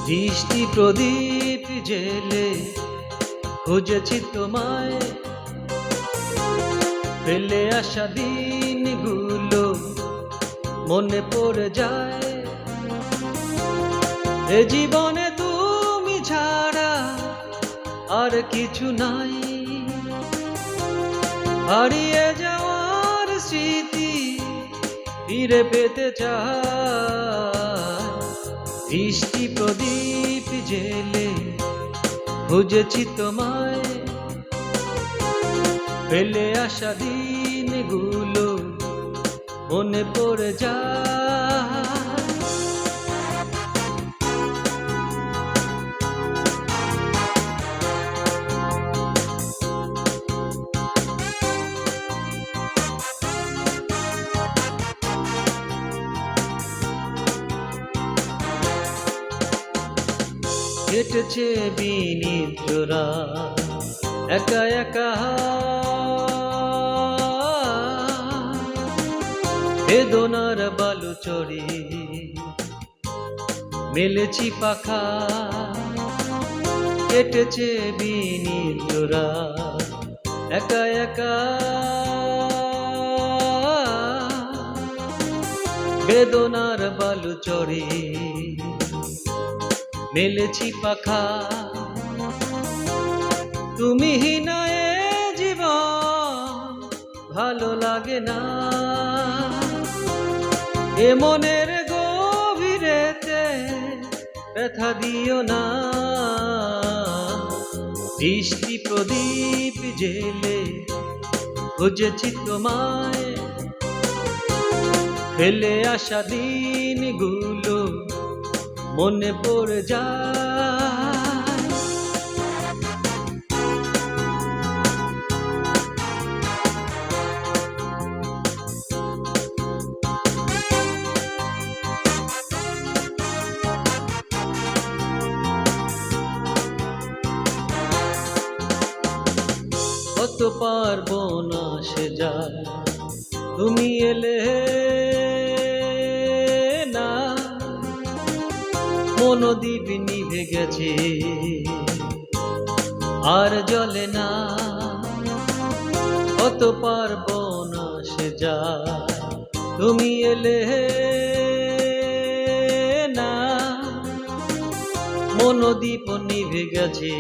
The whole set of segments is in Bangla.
দৃষ্টি প্রদীপ জেলে খুঁজেছি তোমায়, ফেলে আসা দিনগুলো মনে পড়ে যায়। এ জীবনে তুমি ছাড়া আর কিছু নাই, হারিয়ে যাওয়ার স্মৃতি ফিরে পেতে চাই। দৃষ্টি প্রদীপ জেলে খুঁজেছি তোমায়, ফেলে আসা দিনগুলো মনে পড়ে যায়। কেটেছে বিনিদ্রা একা একা, বেদনার বালুচরে মেলেছি পাখা। কেটেছে বিনিদ্রা একা একা, বেদনার বালুচরে মেলেছি পাখা। তুমি হীনা এ জীবন ভালো লাগে না, এ মনের গভীরেতে ব্যথা দিও না। দৃষ্টি প্রদীপ জেলে খুঁজেছি তোমায়, ফেলে আসা দিনগুলো মনে পড়ে যায়। কত পারবো না সে যায়, তুমি এলে না। মনোদ্বীপ নিভে গেছে আর জ্বলে না, কত পারবো না সে যায়, তুমি এলে না। মনোদ্বীপ নিভে গেছে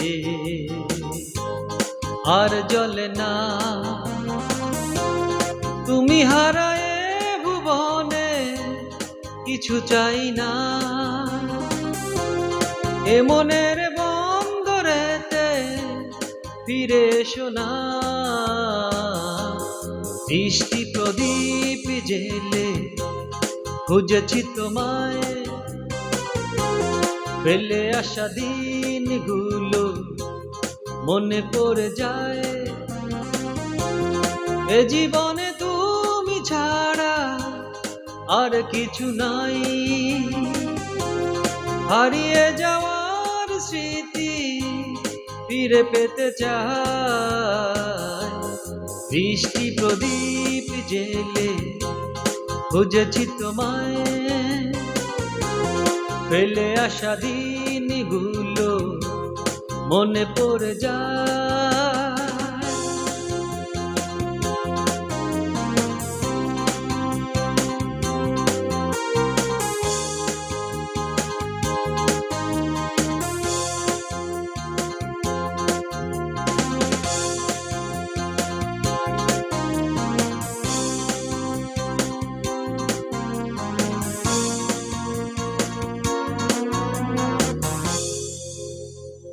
আর জ্বলে না। তুমি হারায় ভুবনে কিছু চাই না, এ মনের বন্দরেতে ফিরে এসো না। দৃষ্টি প্রদীপ জেলে খুঁজেছি তোমায়, ফেলে আসা দিনগুলো মনে পড়ে যায়। এ জীবনে তুমি ছাড়া আর কিছু নাই, হারিয়ে যাওয়ার স্মৃতি ফিরে পেতে চাই। দৃষ্টি প্রদীপ জেলে খুঁজেছি তোমায়, ফেলে আসা দিনগুলো মনে পড়ে যায়।